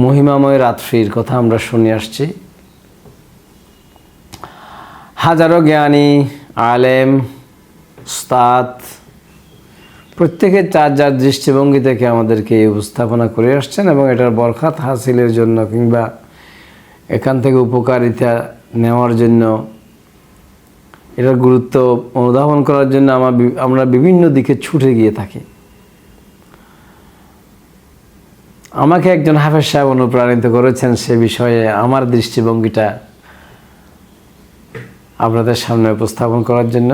মহিমাময় রাত্রির কথা আমরা শুনে আসছি। হাজারো জ্ঞানী আলেম উস্তাদ প্রত্যেকের যার যার দৃষ্টিভঙ্গি থেকে আমাদেরকে এই উপস্থাপনা করে আসছেন এবং এটার বরকত হাসিলের জন্য কিংবা এখান থেকে উপকারিতা নেওয়ার জন্য, এটার গুরুত্ব অনুধাবন করার জন্য আমরা বিভিন্ন দিকে ছুটে গিয়ে থাকি। আমাকে একজন হাফেজ সাহেব অনুপ্রাণিত করেছেন সে বিষয়ে আমার দৃষ্টিভঙ্গিটা আপনাদের সামনে উপস্থাপন করার জন্য।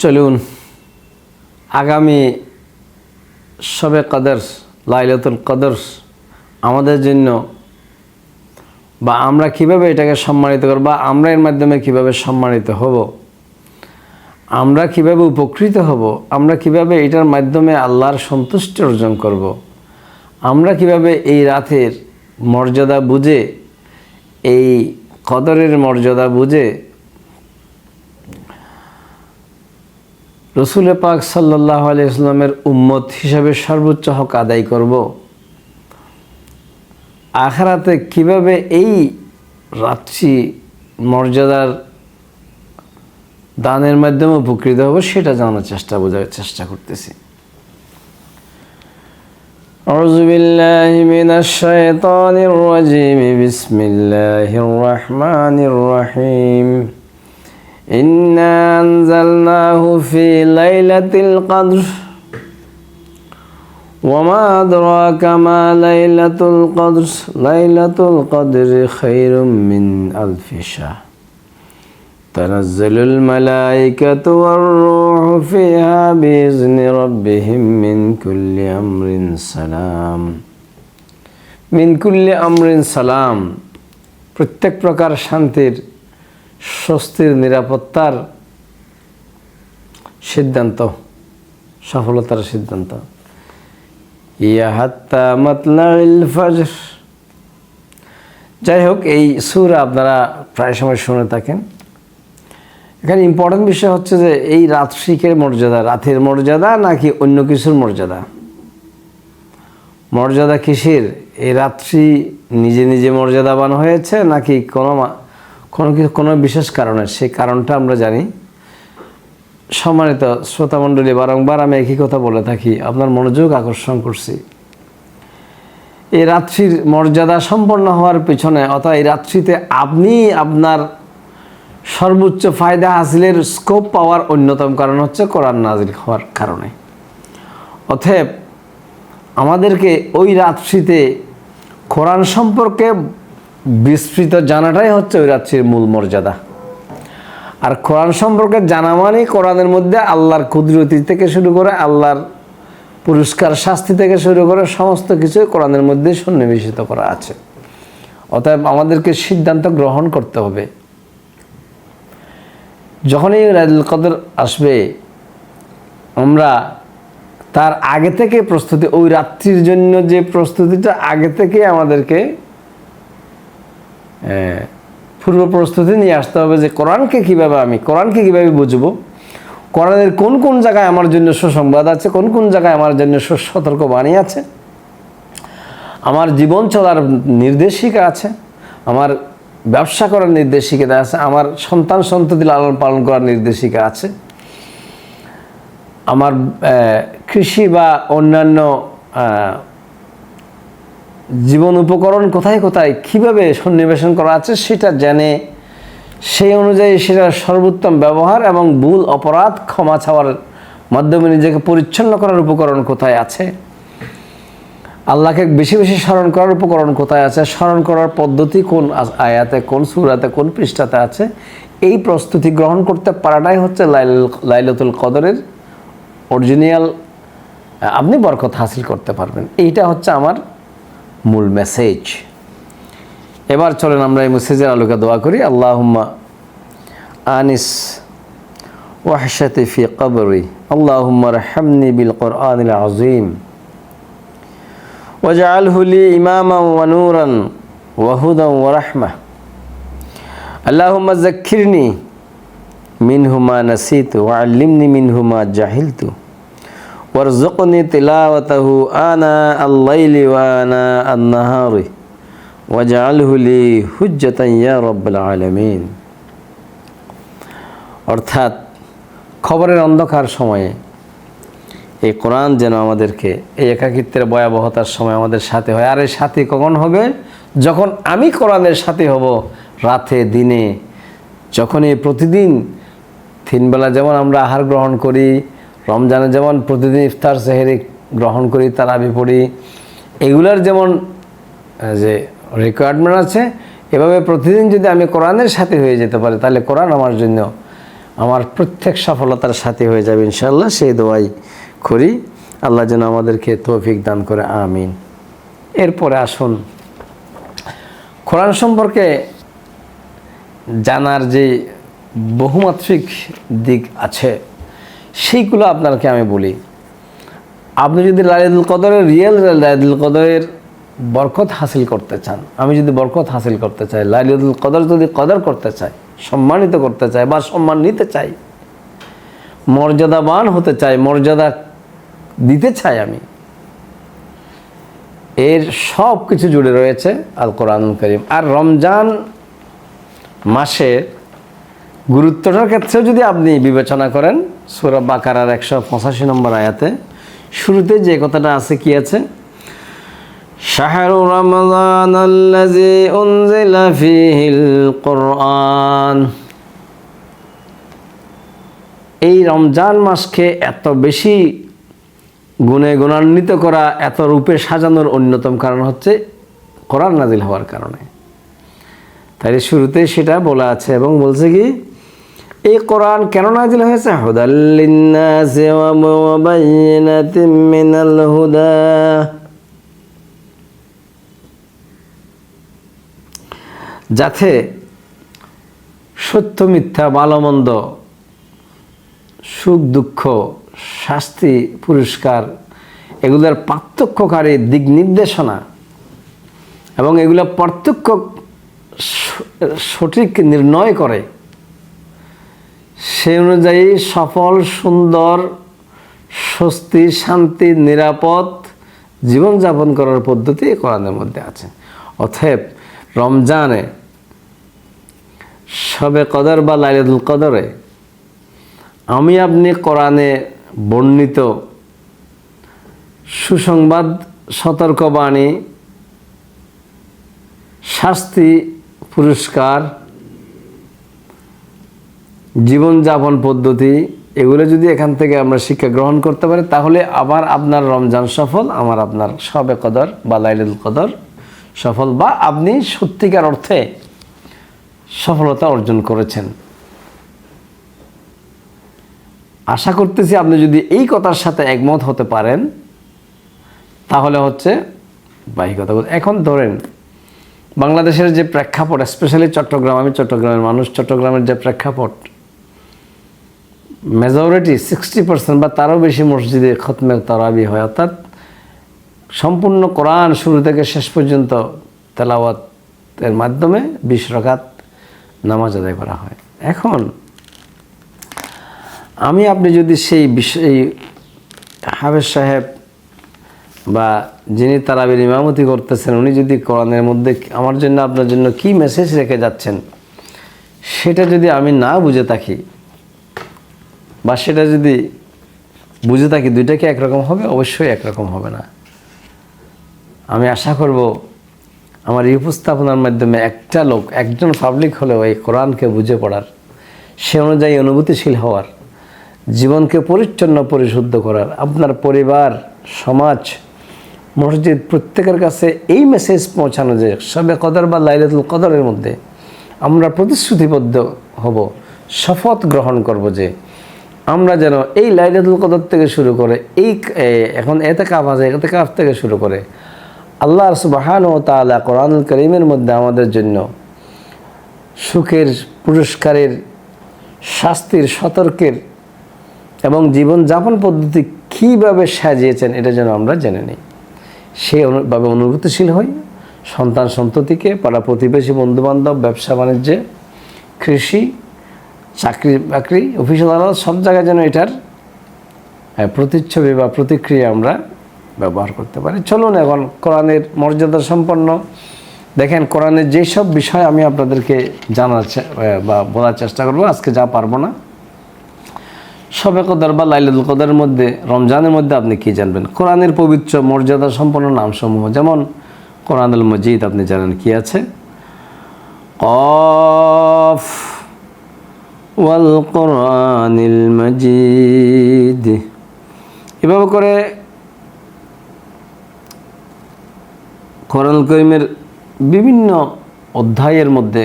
চলুন, আগামী শবে কদর, লাইলাতুল কদর আমাদের জন্য, বা আমরা কিভাবে এটাকে সম্মানিত করব, বা আমরা এর মাধ্যমে কিভাবে সম্মানিত হব, আমরা কিভাবে উপকৃত হব, আমরা কিভাবে এটার মাধ্যমে আল্লাহর সন্তুষ্টি অর্জন করব, আমরা কিভাবে এই রাতের মর্যাদা বুঝে, এই কদরের মর্যাদা বুঝে রসুল পাক সাল্লাল্লাহু আলাইহি ওয়াসাল্লামের উম্মত হিসাবে সর্বোচ্চ হক আদায় করব, আখিরাতে কিভাবে এই রাত্রি মর্যাদার দানের মাধ্যমে উপকৃত হব সেটা জানার বোঝার চেষ্টা করতেছি। আউযু বিল্লাহি মিনাশ শাইতানির রাজীম, বিসমিল্লাহির রাহমানির রাহিম। ইন্না আনজালনাহু ফি লাইলাতিল কদর ওয়া মা আদরাকা মা লাইলাতুল কদর, লাইলাতুল কদরি খায়রুম মিন আলফি শাহর, তানাজ্জালুল মালায়েকাতু ওয়ার রূহু ফিহা বিইজনি রাব্বিহিম মিন কুল্লি আমরিন সালাম। মিন কুল্লি আমরিন সালাম, প্রত্যেক প্রকার শান্তির, স্বস্তির, নিরাপত্তার সিদ্ধান্ত, সফলতার সিদ্ধান্ত। ইয়া হাত্তা মাতলাইল ফজর। যাই হোক, এই সূরা আপনারা প্রায় সময় শুনে থাকেন। এখানে ইম্পর্টেন্ট বিষয় হচ্ছে যে এই রাত্রিকের মর্যাদা, রাতের মর্যাদা নাকি অন্য কিছুর মর্যাদা? মর্যাদা কিসের? এই রাত্রি নিজে নিজে মর্যাদাবান হয়েছে নাকি কোনো বিশেষ কারণে? সেই কারণটা আমরা জানি। সম্মানিত শ্রোতামণ্ডলী, বারংবার আমি একই কথা বলে থাকি, আপনার মনোযোগ আকর্ষণ করছি। এই রাত্রির মর্যাদা সম্পন্ন হওয়ার পিছনে, অর্থাৎ এই রাত্রিতে আপনি আপনার সর্বোচ্চ ফায়দা হাসিলের স্কোপ পাওয়ার অন্যতম কারণ হচ্ছে কোরআন নাজিল হওয়ার কারণে। অতএব আমাদেরকে ওই রাত্রিতে কোরআন সম্পর্কে বিস্তৃত জানাটাই হচ্ছে ওই রাত্রির মূল মর্যাদা। আর কোরআন সম্পর্কে জানা মানে কোরআনের মধ্যে আল্লাহর কুদরতি থেকে শুরু করে, আল্লাহর পুরস্কার শাস্তি থেকে শুরু করে সমস্ত কিছু কোরআনের মধ্যে সন্নিবেশিত করা আছে। অতএব আমাদেরকে সিদ্ধান্ত গ্রহণ করতে হবে। যখনই লাইলাতুল কদর আসবে, আমরা তার আগে থেকে প্রস্তুতি, ওই রাত্রির জন্য যে প্রস্তুতিটা আগে থেকে আমাদেরকে পূর্ব প্রস্তুতি নিয়ে আসতে হবে যে কোরআনকে কিভাবে বুঝবো, কোরআনের কোন কোন জায়গায় আমার জন্য সুসংবাদ আছে, কোন কোন জায়গায় আমার জন্য সতর্ক বাণী আছে, আমার জীবন চলার নির্দেশিকা আছে, আমার ব্যবসা করার নির্দেশিকা আছে, আমার সন্তান সন্ততি লালন পালন করার নির্দেশিকা আছে, আমার কৃষি বা অন্যান্য জীবন উপকরণ কোথায় কোথায় কীভাবে সন্নিবেশন করা আছে সেটা জেনে সেই অনুযায়ী সেটার সর্বোত্তম ব্যবহার এবং ভুল অপরাধ ক্ষমা চাওয়ার মাধ্যমে নিজেকে পরিচ্ছন্ন করার উপকরণ কোথায় আছে, আল্লাহকে বেশি বেশি স্মরণ করার উপকরণ কোথায় আছে, স্মরণ করার পদ্ধতি কোন আয়াতে, কোন সূরাতে, কোন পৃষ্ঠাতে আছে, এই প্রস্তুতি গ্রহণ করতে পারাটাই হচ্ছে লাইলাতুল কদরের অরিজিনাল। আপনি বরকত হাসিল করতে পারবেন, এইটা হচ্ছে আমার মূল মেসেজ। এবার চলেন আমরা এই মেসেজের আলোকে দোয়া করি। আল্লাহুম্মা আনিস ওয়াহশাতি ফি কবরি, আল্লাহুম্মা রহমনি বিল কুরআনিল আযীম ওয়াজআলহু লি ইমামান ওয়া নূরান ওয়া হুদান ওয়া রাহমাহ, আল্লাহুম্মা যাক্কিরনি মিনহু মা নাসিতু ওয়া আল্লিমনি মিনহু মা জাহিলতু ওয়ারযুকনি তিলাওয়াতাহু আনা আল-লাইলি ওয়া আনা আন-নাহারি ওয়াজআলহু লি হুজ্জাতান ইয়া রাব্বাল আলামিন। অর্থাৎ খবরের অন্ধকার সময়ে এই কোরআন যেন আমাদেরকে এই একাকিত্বের ভয়াবহতার সময় আমাদের সাথে হয়। আর এই সাথী কখন হবে? যখন আমি কোরআনের সাথী হব, রাতে দিনে, যখন এই প্রতিদিন 3 বেলা যেমন আমরা আহার গ্রহণ করি, রমজানে যেমন প্রতিদিন ইফতার সেহরি গ্রহণ করি, তারাবি পড়ি, এগুলার যেমন যে রিকোয়ারমেন্ট আছে, এভাবে প্রতিদিন যদি আমি কোরআনের সাথী হয়ে যেতে পারি, তাহলে কোরআন আমার জন্য আমার প্রত্যেক সফলতার সাথী হয়ে যাবে ইনশাআল্লাহ। সেই দোয়াই করি, আল্লাহ যেন আমাদেরকে তৌফিক দান করে, আমিন। এরপরে আসুন কোরআন সম্পর্কে জানার যে বহুমাত্রিক দিক আছে সেইগুলো আপনাকে আমি বলি। আপনি যদি লাইলাতুল কদরের লাইলাতুল কদরের বরকত হাসিল করতে চান, আমি যদি বরকত হাসিল করতে চাই, লাইলাতুল কদর যদি কদর করতে চাই, সম্মানিত করতে চাই বা সম্মান নিতে চাই, মর্যাদাবান হতে চাই, মর্যাদা দিতে চাই, আমি এর সব কিছু জুড়ে রয়েছে আল কোরআনুল কারীম। আর রমজান মাসে গুরুত্বটার ক্ষেত্রেও যদি আপনি বিবেচনা করেন, সূরা বাকারার 185 নম্বর আয়াতে শুরুতে যে কথাটা আছে, কি আছে? শাহরু রমাদানাল্লাযী উনজিলা ফীহিল কুরআন। এই রমজান মাসকে এত বেশি গুণে গুণান্বিত করা, এত রূপে সাজানোর অন্যতম কারণ হচ্ছে কোরআন নাজিল হওয়ার কারণে। তাই শুরুতেই সেটা বলা আছে এবং বলছে কি, এই কোরআন কেন নাজিল হয়েছে? হুদাল লিন্নাসি ওয়া মুবায়্যিনাতিন মিনাল হুদা, যাতে সত্য মিথ্যা, ভালো মন্দ, সুখ দুঃখ, শাস্তি পুরস্কার, এগুলোর পার্থক্যকারী দিক নির্দেশনা এবং এগুলো পার্থক্য সঠিক নির্ণয় করে, সেই অনুযায়ী সফল, সুন্দর, স্বস্তি, শান্তি, নিরাপদ জীবনযাপন করার পদ্ধতি কোরআনের মধ্যে আছে। অতএব রমজানে, শবে কদর বা লাইলাতুল কদরে আমি আপনি কোরআনে বর্ণিত সুসংবাদ, সতর্কবাণী, শাস্তি, পুরস্কার, জীবনযাপন পদ্ধতি, এগুলো যদি এখান থেকে আমরা শিক্ষা গ্রহণ করতে পারি, তাহলে আবার আপনার রমজান সফল, আমার আপনার শবে কদর বা লাইলাতুল কদর সফল, বা আপনি সত্যিকার অর্থে সফলতা অর্জন করেছেন। আশা করতেছি আপনি যদি এই কথার সাথে একমত হতে পারেন, তাহলে হচ্ছে বাকি কথা বলতে। এখন ধরেন বাংলাদেশের যে প্রেক্ষাপট, স্পেশালি চট্টগ্রাম, আমি চট্টগ্রামের মানুষ, চট্টগ্রামের যে প্রেক্ষাপট, মেজরিটি 60% বা তারও বেশি মসজিদে খতমে তারাবি হয়, অর্থাৎ সম্পূর্ণ কোরআন শুরু থেকে শেষ পর্যন্ত তেলাওয়াতের মাধ্যমে 20 রাকাত নামাজ আদায় করা হয়। এখন আমি আপনি যদি সেই বিষয় হাফেজ সাহেব বা যিনি তারাবির ইমামতি করতেছেন, উনি যদি কোরআনের মধ্যে আমার জন্য, আপনার জন্য কি মেসেজ রেখে যাচ্ছেন, সেটা যদি আমি না বুঝে থাকি বা সেটা যদি বুঝে থাকি, দুইটা কি একরকম হবে? অবশ্যই একরকম হবে না। আমি আশা করব আমার এই উপস্থাপনার মাধ্যমে একটা লোক, একজন পাবলিক হলেও এই কোরআনকে বুঝে পড়ার, সে অনুযায়ী অনুভূতিশীল হওয়ার, জীবনকে পরিচ্ছন্ন পরিশুদ্ধ করার, আপনার পরিবার, সমাজ, মসজিদ, প্রত্যেকের কাছে এই মেসেজ পৌঁছানো যে শবে কদর বা লাইলাতুল কদরের মধ্যে আমরা প্রতিশ্রুতিবদ্ধ হব, শপথ গ্রহণ করব যে আমরা যেন এই লাইলাতুল কদর থেকে শুরু করে এই এখন ইতিকাফ আছে, ইতিকাফ থেকে শুরু করে আল্লাহ সুবহানাহু ওয়া তাআলা কোরআনুল কারীমের মধ্যে আমাদের জন্য সুখের, পুরস্কারের, শাস্তির, সতর্কের এবং জীবনযাপন পদ্ধতি কীভাবে সাজিয়েছেন, এটা যেন আমরা জেনে নিই, সেইভাবে অনুভূতিশীল হই। সন্তান সন্ততিকে, পাড়া প্রতিবেশী, বন্ধুবান্ধব, ব্যবসা বাণিজ্যে, কৃষি, চাকরি বাকরি, অফিস আদালত, সব জায়গায় যেন এটার প্রতিচ্ছবি বা প্রতিক্রিয়া আমরা ব্যবহার করতে পারি। চলুন এখন কোরআনের মর্যাদা সম্পন্ন দেখেন, কোরআনের যেসব বিষয় আমি আপনাদেরকে জানার বা বলার চেষ্টা করব, আজকে যা পারবো না। শবে কদর বা লাইলাতুল কদরের মধ্যে, রমজানের মধ্যে আপনি কি জানবেন? কোরআনের পবিত্র মর্যাদা সম্পন্ন নামসমূহ, যেমন কোরআনুল মজিদ আপনি জানেন কি আছে, কফ ওয়াল কোরআনিল মজিদ। এভাবে করে কোরআনুল কারীমের বিভিন্ন অধ্যায়ের মধ্যে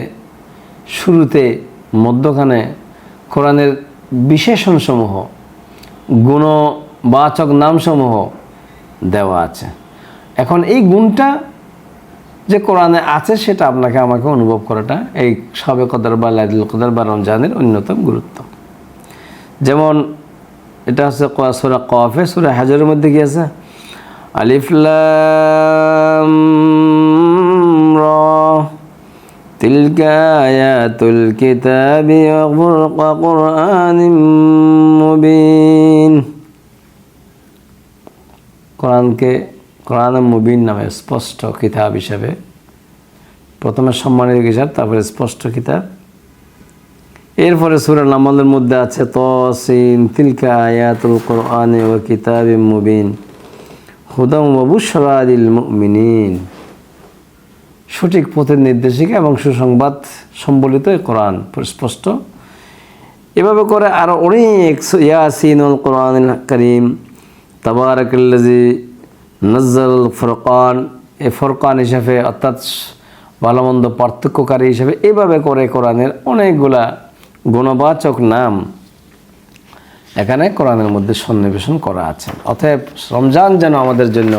শুরুতে, মধ্যখানে কোরআনের বিশেষণসমূহ, গুণবাচক নামসমূহ দেওয়া আছে। এখন এই গুণটা যে কোরআনে আছে সেটা আপনাকে আমাকে অনুভব করাটা এই শবে কদর বা লাইলাতুল কদর বা রমজানের অন্যতম গুরুত্ব। যেমন এটা হচ্ছে সূরা কফে, সূরা হাজরের মধ্যে কি আছে, আলিফ লাম রা তিলকা আয়াতুল কিতাবি ওয়া কুরআনিম মুবিন। কোরআনে মুবিন নামে স্পষ্ট কিতাব হিসাবে, প্রথমে সম্মানিত কিতাব, তারপরে স্পষ্ট কিতাব। এরপরে সূরা নামলের মধ্যে আছে তাসিন, তিলকা আয়াতুল কুরআনি ওয়া কিতাবিম মুবিন হুদাম ওয়া বুশরা লিল মুমিনিন। সঠিক পথের নির্দেশিকা এবং সুসংবাদ সম্বলিত কোরআন স্পষ্ট। এভাবে করে আরও অনেক, ইয়াসিনুল কোরআনুল কারীম, তাবারাকাল্লাযী নাজ্জালাল ফুরকান, এই ফুরকান হিসাবে অর্থাৎ ভালো মন্দ পার্থক্যকারী হিসাবে, এভাবে করে কোরআনের অনেকগুলা গুণবাচক নাম এখানে কোরআনের মধ্যে সন্নিবেশন করা আছে। অতএব রমজান যেন আমাদের জন্য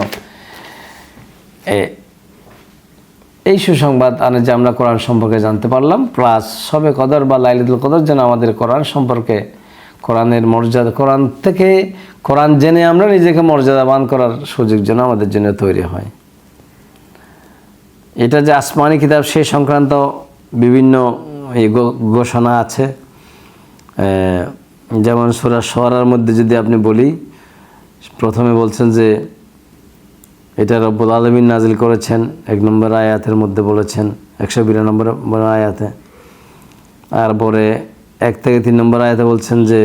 এই সুসংবাদ আনে যে আমরা কোরআন সম্পর্কে জানতে পারলাম, প্লাস শবে কদর বা লাইলাতুল কদর যেন আমাদের কোরআন সম্পর্কে, কোরআনের মর্যাদা, কোরআন থেকে কোরআন জেনে আমরা নিজেকে মর্যাদাবান করার সুযোগ যেন আমাদের জন্য তৈরি হয়। এটা যে আসমানি কিতাব সেই সংক্রান্ত বিভিন্ন ঘোষণা আছে। যেমন সূরা শুআরার মধ্যে যদি আপনি বলি, প্রথমে বলছেন যে এটা রব্বুল আলামিন নাজিল করেছেন, 1 নম্বর আয়াতের মধ্যে বলেছেন, 192 নম্বর আয়াতে। আর পরে 1 থেকে 3 নম্বর আয়াতে বলছেন যে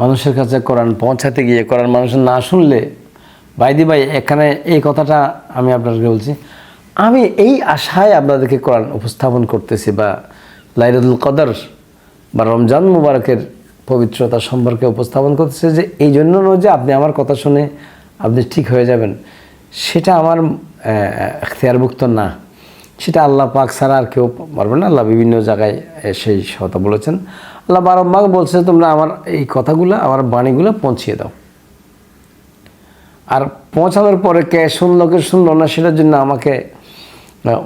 মানুষের কাছে কোরআন পৌঁছাতে গিয়ে কোরআন মানুষের না শুনলে, ভাই এখানে এই কথাটা আমি আপনাদেরকে বলছি, আমি এই আশায় আপনাদেরকে কোরআন উপস্থাপন করতেছি বা লাইলাতুল কদর বা রমজান মুবারকের পবিত্রতা সম্পর্কে উপস্থাপন করতেছে, যে এই জন্য নয় যে আপনি আমার কথা শুনে আপনি ঠিক হয়ে যাবেন, সেটা আমার এখতিয়ারভুক্ত না, সেটা আল্লাহ পাক ছাড়া আর কেউ পারবে না। আল্লাহ বিভিন্ন জায়গায় সেই কথা বলেছেন। আল্লাহ বারবার বলছে, তোমরা আমার এই কথাগুলো, আমার বাণীগুলো পৌঁছিয়ে দাও। আর পৌঁছানোর পরে কে শুনলো কে শুনলো না, সেটার জন্য আমাকে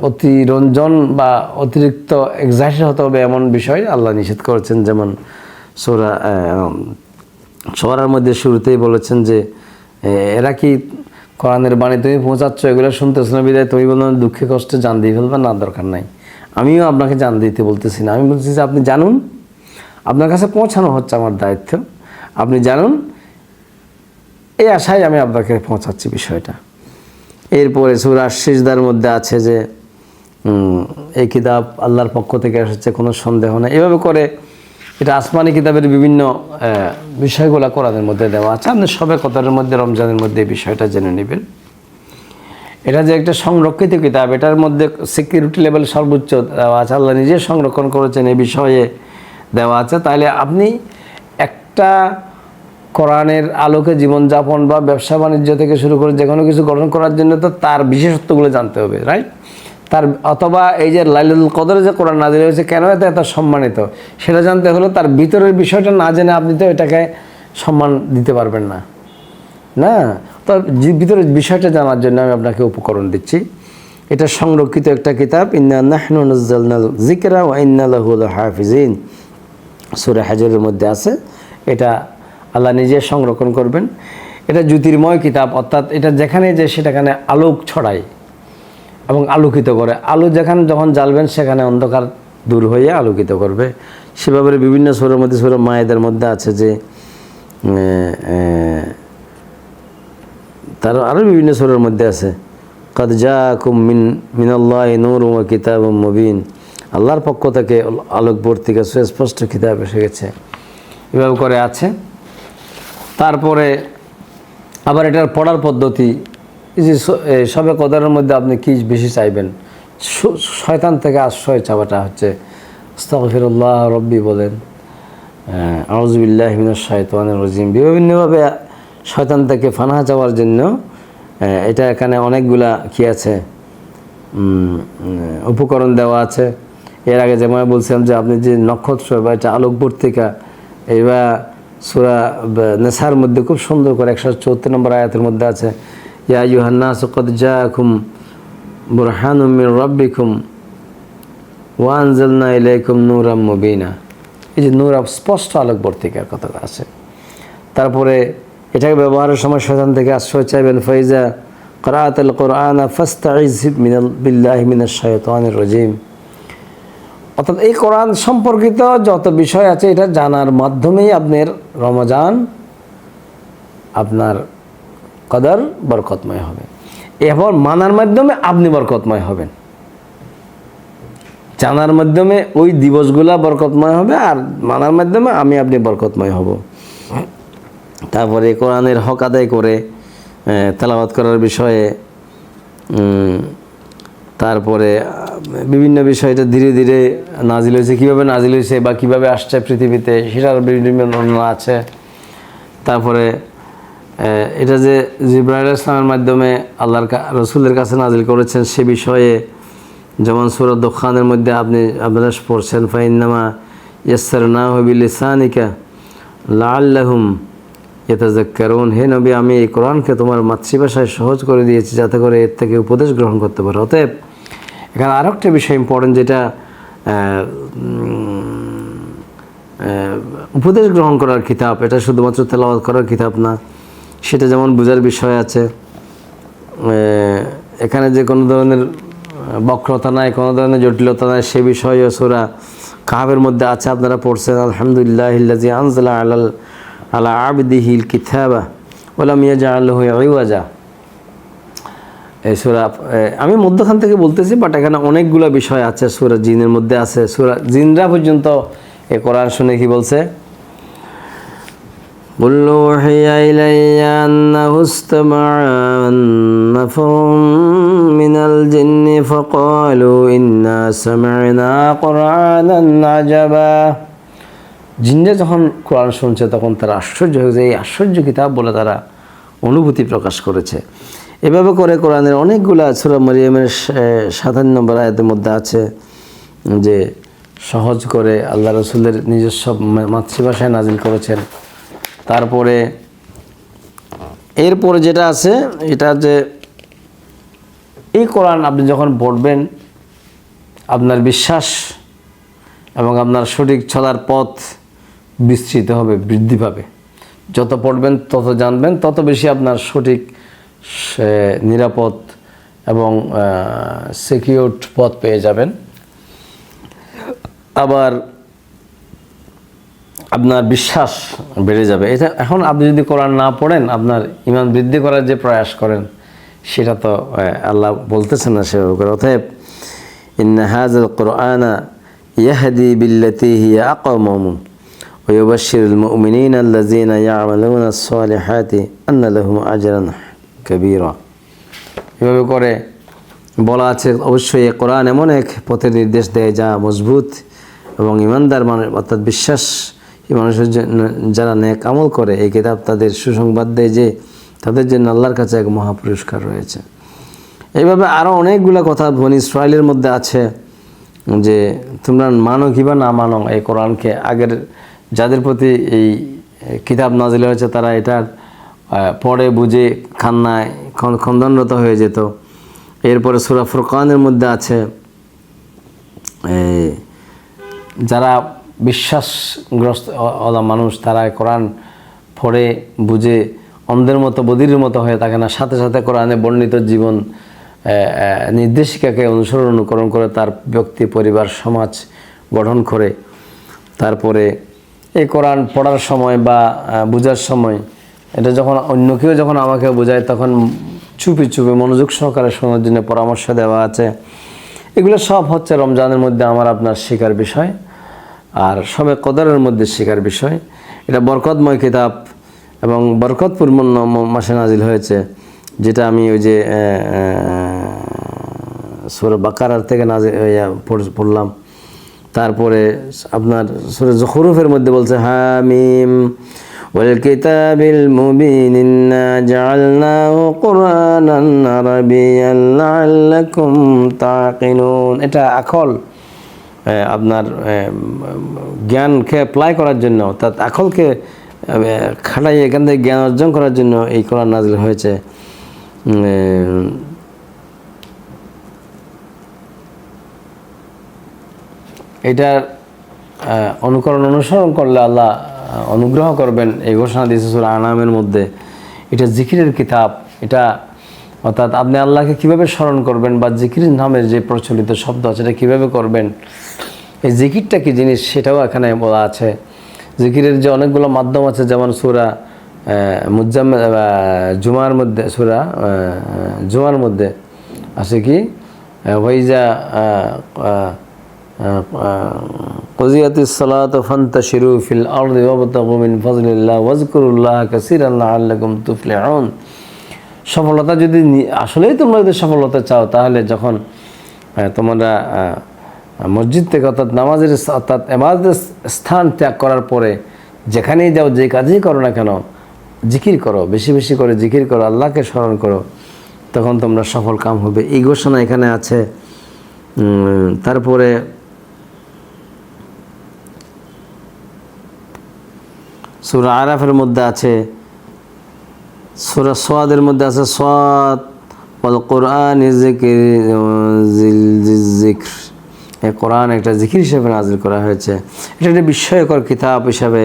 অতিরঞ্জন বা অতিরিক্ত এক্সাইটেড হতে হবে এমন বিষয় আল্লাহ নিষেধ করেছেন। যেমন সূরার মধ্যে শুরুতেই বলেছেন যে এরা কি কোরআনের বাণী তুমি পৌঁছাচ্ছ, এগুলো শুনতেছ না বিদায় তুমি বললেন দুঃখে কষ্টে জান দিয়ে ফেলবে, না দরকার নাই। আমিও আপনাকে জান দিতে বলতেছি না, আমি বলছি যে আপনি জানুন, আপনার কাছে পৌঁছানো হচ্ছে আমার দায়িত্ব, আপনি জানুন, এই আশায় আমি আপনাকে পৌঁছাচ্ছি বিষয়টা। এরপরে সূরা সিজদার মধ্যে আছে যে এই কিতাব আল্লাহর পক্ষ থেকে এসেছে, কোনো সন্দেহ নেই। এভাবে করে এটা আসমানি কিতাবের বিভিন্ন বিষয়গুলো কোরআনের মধ্যে দেওয়া আছে। আপনি শবে কদরের মধ্যে, রমজানের মধ্যে এই বিষয়টা জেনে নেবেন। এটা যে একটা সংরক্ষিত কিতাব, এটার মধ্যে সিকিউরিটি লেভেল সর্বোচ্চ দেওয়া আছে, আল্লাহ নিজে সংরক্ষণ করেছেন এই বিষয়ে দেওয়া আছে। তাহলে আপনি একটা কোরআনের আলোকে জীবনযাপন বা ব্যবসা বাণিজ্য থেকে শুরু করে যে কোনো কিছু গঠন করার জন্য তো তার বিশেষত্বগুলো জানতে হবে, রাইট? তার অথবা এই যে লাইলাতুল কদরে যে কোরআন নাজিল হয়েছে, কেন এত সম্মানিত, সেটা জানতে হলে তার ভিতরের বিষয়টা না জেনে আপনি তো এটাকে সম্মান দিতে পারবেন না। না, তো ভিতরের বিষয়টা জানার জন্য আমি আপনাকে উপকরণ দিচ্ছি। এটা সংরক্ষিত একটা কিতাব, ইন্না নাহনু নাযালনাল যিকরা ওয়া ইন্না লাহু লাহাফিজিন, সূরা হাজরের মধ্যে আছে। এটা আল্লাহ নিজে সংরক্ষণ করবেন। এটা জ্যোতির্ময় কিতাব, অর্থাৎ এটা যেখানে যে সেটাখানে আলোক ছড়ায়। এবং আলোকিত করে। আলো যেখানে যখন জ্বালবেন সেখানে অন্ধকার দূর হয়ে আলোকিত করবে। সে ব্যাপারে বিভিন্ন সূরার মধ্যে, সূরা মায়েদার মধ্যে আছে যে তার আরও বিভিন্ন সূরার মধ্যে আছে কাদ জাআকুম মিনাল্লাহি নূরুন ওয়া কিতাবুম মুবিন, আল্লাহর পক্ষ থেকে আলোকবর্তিকা সুস্পষ্ট কিতাব এসে গেছে, এভাবে করে আছে। তারপরে আবার এটার পড়ার পদ্ধতি, এই যে সবে কদরের মধ্যে আপনি কি বেশি চাইবেন, শয়তান থেকে আশ্রয় চাওয়াটা হচ্ছে আস্তাগফিরুল্লাহ রব্বি বলেন, আউযু বিল্লাহি মিনাশ শাইতানির রাজিম, বিভিন্নভাবে শয়তান থেকে পানাহ চাওয়ার জন্য এটা এখানে অনেকগুলা কি আছে উপকরণ দেওয়া আছে। এর আগে যেমন বলছিলাম যে আপনি যে নক্ষত্র বা এটা আলোকবর্তিকা, এবার সূরা নিসার মধ্যে খুব সুন্দর করে 174 নম্বর আয়াতের মধ্যে আছে ইয়া আইয়ুহান নাসু ক্বাদ জাআকুম বুরহানুম মির রাব্বিকুম ওয়া আনজালনা ইলাইকুম নূরাম মুবিনা। এই যে নূর, স্পষ্ট আলোকবর্তিকার কথা আছে। তারপরে এটাকে ব্যবহারের সময় শয়তান থেকে আশ্রয় চাইবেন, ফাইজা ক্রাআতাল কুরআনা ফাস্তাইজ বিল্লাহি মিনাশ শাইতানির রাজিম। অর্থাৎ এই কোরআন সম্পর্কিত যত বিষয় আছে এটা জানার মাধ্যমেই আপনার রমজান, আপনার কদর বরকতময় হবে, এবং মানার মাধ্যমে আপনি বরকতময় হবেন। জানার মাধ্যমে ওই দিবসগুলা বরকতময় হবে, আর মানার মাধ্যমে আপনি বরকতময় হব। তারপরে কোরআনের হক আদায় করে তেলাওয়াত করার বিষয়ে, তারপরে বিভিন্ন বিষয়টা ধীরে ধীরে নাজিল হয়েছে, কীভাবে নাজিল হয়েছে বা কীভাবে আসছে পৃথিবীতে সেটার বিভিন্ন বর্ণনা আছে। তারপরে এটা যে জিবরাইল আলাইহিস সালামের মাধ্যমে আল্লাহর রসুলের কাছে নাজিল করেছেন সে বিষয়ে, যেমন সূরা দুখানের মধ্যে আপনারা পড়ছেন ফাইন্নামা ইয়াসসারনাহু বিলিসানিকা লাআল্লাহুম ইয়াতাযাক্কারুন, হে নবী আমি এই কোরআনকে তোমার মাতৃভাষায় সহজ করে দিয়েছি যাতে করে এর থেকে উপদেশ গ্রহণ করতে পারো। অতএব এখানে আরও একটা বিষয় ইম্পর্টেন্ট, যেটা উপদেশ গ্রহণ করার কিতাব, এটা শুধুমাত্র তেলাওয়াত করার কিতাব না, সেটা যেমন বোঝার বিষয় আছে। এখানে যে কোনো ধরনের বক্রতা নাই, কোনো ধরনের জটিলতা নাই, সে বিষয়ে সূরা কাহফের মধ্যে আছে, আপনারা পড়ছেন আলহামদুলিল্লাহিল্লাযী আনজালা আলা আবদিহিল কিতাবা ওয়া লাম ইয়াজআল লাহু ইওয়াজা। এই সূরা আমি মধ্যখান থেকে বলতেছি, বাট এখানে অনেকগুলো বিষয় আছে। সূরা জিনের মধ্যে আছে, সূরা জিনরা পর্যন্ত এই কোরআন শুনে কি বলছে, قُلْ أُوحِيَ إِلَيَّ أَنَّهُ اسْتَمَعَ نَفَرٌ مِّنَ الْجِنِّ فَقَالُوا إِنَّا سَمِعْنَا قُرْآنًا عَجَبًا। জিনরা যখন কোরআন শুনছে তখন তারা আশ্চর্য হয়েছে, এই আশ্চর্য কিতাব বলে তারা অনুভূতি প্রকাশ করেছে। এভাবে করে কোরআনের অনেকগুলো সূরা মারিয়ামের 57 নম্বর আয়াতের মধ্যে আছে যে সহজ করে আল্লাহ রসুলের নিজস্ব মাতৃভাষায় নাজিল করেছেন। তারপরে এরপরে যেটা আছে এটা যে এই কোরআন আপনি যখন পড়বেন আপনার বিশ্বাস এবং আপনার সঠিক চলার পথ বিস্তৃত হবে, বৃদ্ধি পাবে। যত পড়বেন তত জানবেন, তত বেশি আপনার সঠিক নিরাপদ এবং সিকিউরড পথ পেয়ে যাবেন। আবার আপনার বিশ্বাস বেড়ে যাবে। এটা এখন আপনি যদি কোরআন না পড়েন, আপনার ঈমান বৃদ্ধি করার যে প্রয়াস করেন সেটা তো আল্লাহ বলতেছেন না সেভাবে করে। অতএব ইন্না হাযাল কুরআনা ইয়াহদি বিল্লাতী হিয়া আকওয়াম ওয়া ইউবাশশিরুল মুমিনিনা আল্লাযীনা ইয়া'মালুনা আস-সালিহাতি আন্না লাহুম আজরান কাবীরা। এভাবে করে বলা আছে অবশ্যই এই কোরআন এমন এক পথের নির্দেশ দেয় যা মজবুত এবং ইমানদার মানুষ অর্থাৎ বিশ্বাস মানুষের যারা নেক আমল করে, এই কিতাব তাদের সুসংবাদ দেয় যে তাদের জন্য আল্লাহর কাছে এক মহাপুরস্কার রয়েছে। এইভাবে আরও অনেকগুলো কথা বনী ইসরাঈলের মধ্যে আছে যে তোমরা মানো কিবা না মানো এই কোরআনকে। আগের যাদের প্রতি এই কিতাব নাজিল হয়েছে তারা এটার পড়ে বুঝে কান্নায় খন্দনরত হয়ে যেত। এরপরে সূরা ফুরকানের মধ্যে আছে যারা বিশ্বাসগ্রস্ত মানুষ তারা কোরআন পড়ে বুঝে অন্ধের মতো বধিরের মতো হয়ে থাকে না, সাথে সাথে কোরআনে বর্ণিত জীবন নির্দেশিকাকে অনুকরণ করে তার ব্যক্তি, পরিবার, সমাজ গঠন করে তারপরে এই কোরআন পড়ার সময় বা বোঝার সময় এটা যখন অন্য কেউ যখন আমাকে বোঝায় তখন চুপি চুপি মনোযোগ সহকারে শোনার জন্য পরামর্শ দেওয়া আছে। এগুলো সব হচ্ছে রমজানের মধ্যে আমার আপনার শেখার বিষয় আর সবে কদরের মধ্যে শেখার বিষয়। এটা বরকতময় কিতাব এবং বরকতপূর্ণ মাসে নাজিল হয়েছে, যেটা আমি ওই যে সূরা বাকারার থেকে পড়লাম। তারপরে আপনার সূরা যুখরুফের মধ্যে বলছে হামিম ওয়াল কিতাবিল মুবিন ইন্না জাআলনাহু কুরআনান আরাবিয়ান লাআল্লাকুম তাকিলুন। এটা আকল আপনার জ্ঞানকে অ্যাপ্লাই করার জন্য, অর্থাৎ আকলকে খাটাই এখান থেকে জ্ঞান অর্জন করার জন্য এই কোরআন নাজিল হয়েছে। এটার অনুসরণ করলে আল্লাহ অনুগ্রহ করবেন, এই ঘোষণা দিয়েছে সূরা আনামের মধ্যে। এটা জিকিরের কিতাব। এটা অর্থাৎ আপনি আল্লাহকে কীভাবে স্মরণ করবেন বা জিকির নামের যে প্রচলিত শব্দ আছে এটা কীভাবে করবেন, এই জিকিরটা কী জিনিস সেটাও এখানে বলা আছে। জিকিরের যে অনেকগুলো মাধ্যম আছে, যেমন সূরা জুমার মধ্যে সূরা জুমার মধ্যে আছে কি ওয়াইজা কুজিয়াতিস সালাতু ফান্তাশিরু ফিল আরদি ওয়াবতাগু মিন ফাজলিল্লাহ ওয়াজকুরুল্লাহ কাসীরান লাআল্লাকুম তুফলিহুন। সফলতা যদি আসলেই তোমরা যদি সফলতা চাও তাহলে যখন তোমরা মসজিদ থেকে অর্থাৎ নামাজের অর্থাৎ ইবাদতের স্থান ত্যাগ করার পরে যেখানেই যাও, যে কাজই করো না কেন, জিকির করো, বেশি বেশি করে জিকির করো, আল্লাহকে স্মরণ করো, তখন তোমরা সফল কাম হবে। এই ঘোষণা এখানে আছে। তারপরে সূরা আরাফের মধ্যে আছে, সূরা সাদের মধ্যে আছে সাদ ওয়াল কুরআনি যিকর। এই কোরআন একটা জিকির হিসেবে নাজিল করা হয়েছে। এটা একটা বিস্ময়কর কিতাব হিসাবে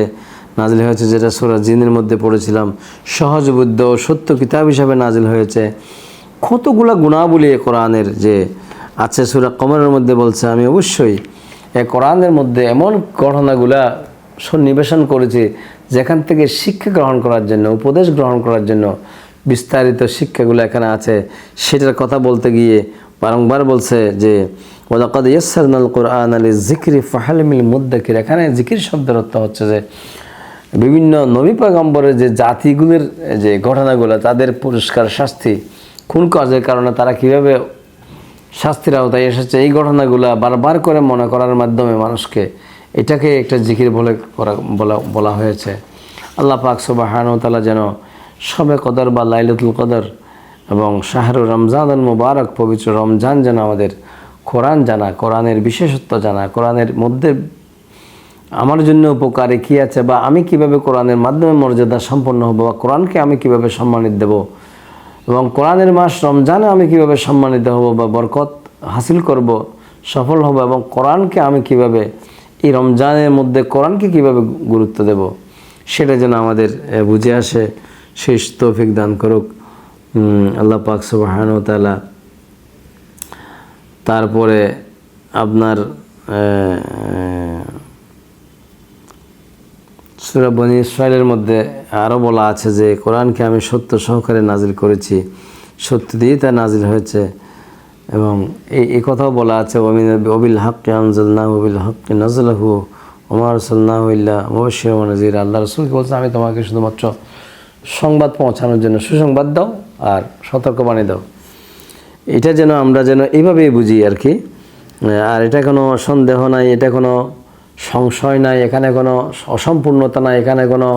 নাজিল হয়েছে, যেটা সূরা জিনের মধ্যে পড়েছিলাম। সহজবোধ্য ও সত্য কিতাব হিসাবে নাজিল হয়েছে। কতগুলা গুণাবলী এই কোরআনের যে আছে। সূরা কমরের মধ্যে বলছে আমি অবশ্যই এই কোরআনের মধ্যে এমন ঘটনাগুলা সন্নিবেশন করেছি যেখান থেকে শিক্ষা গ্রহণ করার জন্য, উপদেশ গ্রহণ করার জন্য বিস্তারিত শিক্ষাগুলো এখানে আছে। সেটার কথা বলতে গিয়ে বারংবার বলছে যে ওয়ালাকাদ ইয়াসসারনাল কুরআনা লিযিকরি ফাহাল মিন মুদ্দাকির। এখানে জিকির শব্দের অর্থ হচ্ছে যে বিভিন্ন নবী পয়গম্বরের যে জাতিগুলোর যে ঘটনাগুলো, তাদের পুরস্কার, শাস্তি, কোন কাজের কারণে তারা কীভাবে শাস্তির আওতায় এসেছে, এই ঘটনাগুলো বারবার করে মনে করার মাধ্যমে মানুষকে এটাকে একটা জিকির বলা হয়েছে। আল্লাহ পাক সুবহানাহু ওয়া তাআলা যেন শবে কদর বা লাইলাতুল কদর এবং শাহরুর রমজানুল মুবারক পবিত্র রমজান যেন আমাদের কোরআন জানা, কোরআনের বিশেষত্ব জানা, কোরআনের মধ্যে আমার জন্য উপকারে কী আছে বা আমি কিভাবে কোরআনের মাধ্যমে মর্যাদা সম্পন্ন হব বা কোরআনকে আমি কিভাবে সম্মানিত দেব এবং কোরআনের মাস রমজানে আমি কিভাবে সম্মানিত হব বা বরকত হাসিল করব, সফল হব এবং কোরআনকে আমি কিভাবে এই রমজানের মধ্যে কোরআনকে কিভাবে গুরুত্ব দেব সেটা যেন আমাদের বুঝে আসে। শেষ তৌফিক দান করুক আল্লাহ পাক সুবহানাহু ওয়া তাআলা। তারপরে আপনার সূরা বনী ইসরাঈলের মধ্যে আরও বলা আছে যে কোরআনকে আমি সত্য সহকারে নাজিল করেছি, সত্য দিয়ে তা নাজিল হয়েছে। এবং এই কথাও বলা আছে ওয়াবিল হাক্কি আনজালনাহু ওয়াবিল হাক্কি নাযালাহু ওয়া মা আরসালনাহু ইল্লা মুবাশশিরান ওয়া নাযীরা। আল্লাহ রাসূলকে বলছে আমি তোমাকে শুধুমাত্র সংবাদ পৌঁছানোর জন্য সুসংবাদ দাও আর সতর্কবাণী দাও। এটা যেন আমরা যেন এইভাবেই বুঝি আর কি। আর এটা কোনো সন্দেহ নাই, এটা কোনো সংশয় নাই, এখানে কোনো অসম্পূর্ণতা নাই, এখানে কোনো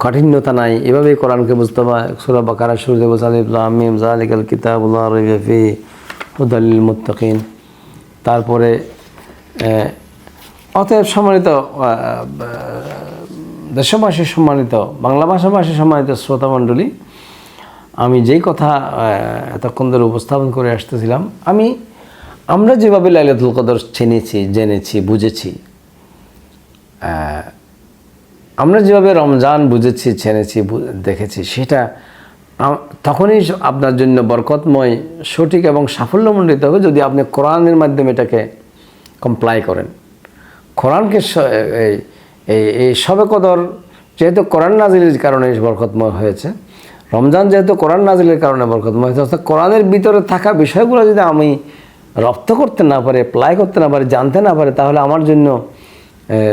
কাঠিন্যতা নাই। এভাবেই কোরআনকে বুঝতে হবে। সূরা বাকারা শুরুতে বলছে আলিফ লাম মিম যালিকাল কিতাবু লা রাইবা ফীহি হুদাল লিল মুত্তাকিন। তারপরে অতএব সম্মানিত দেশবাসী, সম্মানিত বাংলা ভাষাভাষী, সম্মানিত শ্রোতামণ্ডলী, আমি যেই কথা এতক্ষণ ধরে উপস্থাপন করে আসতেছিলাম, আমরা যেভাবে লাইলাতুল কদর চিনেছি, জেনেছি, বুঝেছি, আমরা যেভাবে রমজান বুঝেছি, জেনেছি, দেখেছি, সেটা তখনই আপনার জন্য বরকতময়, সঠিক এবং সাফল্যমণ্ডিত হবে যদি আপনি কোরআনের মাধ্যমে এটাকে কমপ্লাই করেন। কোরআনকে এই শবে কদর যেহেতু কোরআন নাজিলের কারণে বরকতময় হয়েছে, রমজান যেহেতু কোরআন নাজিলের কারণে বরকতময় হয়েছে, অর্থাৎ কোরআনের ভিতরে থাকা বিষয়গুলো যদি আমি রপ্ত করতে না পারি, অ্যাপ্লাই করতে না পারি, জানতে না পারি, তাহলে আমার জন্য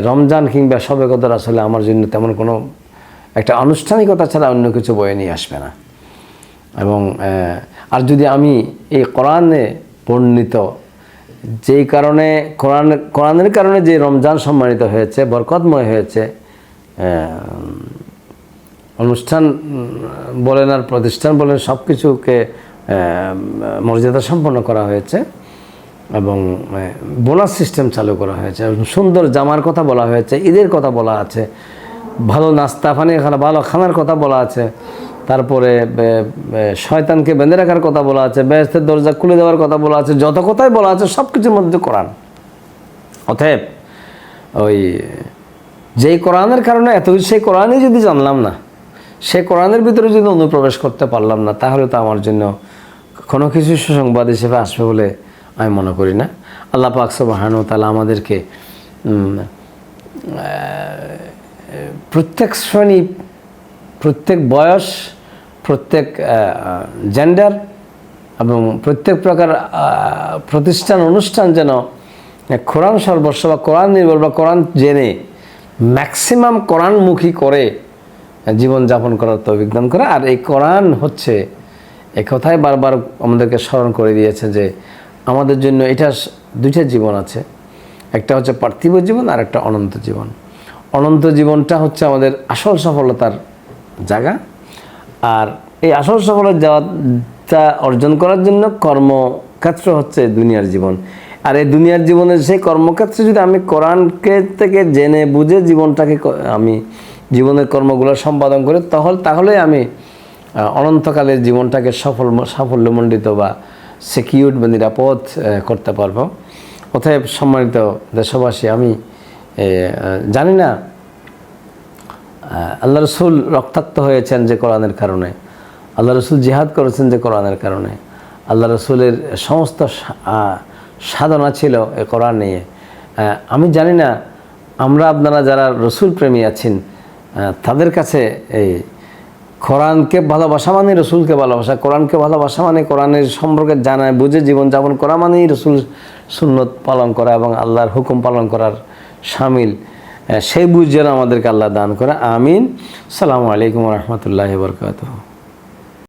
রমজান কিংবা শবে কদর আসলে আমার জন্য তেমন কোনো একটা আনুষ্ঠানিকতা ছাড়া অন্য কিছু বয়ে নিয়ে আসবে না। এবং আর যদি আমি এই কোরআনে বর্ণিত যেই কারণে কোরআনের কারণে যে রমজান সম্মানিত হয়েছে, বরকতময় হয়েছে, অনুষ্ঠান বলেন আর প্রতিষ্ঠান বলেন সব কিছুকে মর্যাদা সম্পন্ন করা হয়েছে এবং বোনাস সিস্টেম চালু করা হয়েছে, সুন্দর জামার কথা বলা হয়েছে, ঈদের কথা বলা আছে, ভালো নাস্তা পানি ভালো খানার কথা বলা আছে, তারপরে শয়তানকে বেঁধে রাখার কথা বলা আছে, বেহেশতের দরজা খুলে দেওয়ার কথা বলা আছে, যত কথাই বলা আছে সব কিছুর মধ্যে কোরআন। অতএব ওই যেই কোরআনের কারণে এত সেই কোরআনই যদি জানলাম না, সেই কোরআনের ভিতরে যদি অনুপ্রবেশ করতে পারলাম না, তাহলে তো আমার জন্য কোনো কিছু সুসংবাদ হিসেবে আসবে বলে আমি মনে করি না। আল্লাহ পাক সুবহানাহু ওয়া তাআলা আমাদেরকে প্রত্যেক শ্রেণী, প্রত্যেক বয়স, প্রত্যেক জেন্ডার এবং প্রত্যেক প্রকার প্রতিষ্ঠান অনুষ্ঠান যেন কোরআন সর্বস্ব বা কোরআন নির্ভর বা কোরআন জেনে ম্যাক্সিমাম কোরআনমুখী করে জীবনযাপন করার তৌফিক দান করে। আর এই কোরআন হচ্ছে এ কথাই বারবার আমাদেরকে স্মরণ করে দিয়েছে যে আমাদের জন্য এটা দুইটা জীবন আছে, একটা হচ্ছে পার্থিব জীবন আর একটা অনন্ত জীবন। অনন্ত জীবনটা হচ্ছে আমাদের আসল সফলতার জায়গা, আর এই আসল সফলতা অর্জন করার জন্য কর্মক্ষেত্র হচ্ছে দুনিয়ার জীবন। আর এই দুনিয়ার জীবনের সেই কর্মক্ষেত্রে যদি আমি কোরআনকে থেকে জেনে বুঝে জীবনটাকে আমি জীবনের কর্মগুলো সম্পাদন করি, তাহলে আমি অনন্তকালের জীবনটাকে সাফল্যমণ্ডিত বা সিকিউরড বা নিরাপদ করতে পারবো। অতএব সম্মানিত দেশবাসী, আমি জানি না আল্লাহ রসুল রক্তাক্ত হয়েছেন যে কোরআনের কারণে, আল্লাহ রসুল জিহাদ করেছেন যে কোরআনের কারণে, আল্লাহ রসুলের সমস্ত সাধনা ছিল এ কোরআন নিয়ে। আমি জানি না আমরা আপনারা যারা রসুল প্রেমী আছেন তাদের কাছে এই কোরআনকে ভালোবাসা মানে রসুলকে ভালোবাসা, কোরআনকে ভালোবাসা মানে কোরআনের সম্পর্কে জানায় বুঝে জীবনযাপন করা মানেই রসুল সুন্নত পালন করা এবং আল্লাহর হুকুম পালন করার শামিল। সেই বুঝ যেন আমাদেরকে আল্লাহ দান করে। আমিন। আসসালামু আলাইকুম ওয়া রাহমাতুল্লাহি ওয়া বারাকাতুহু।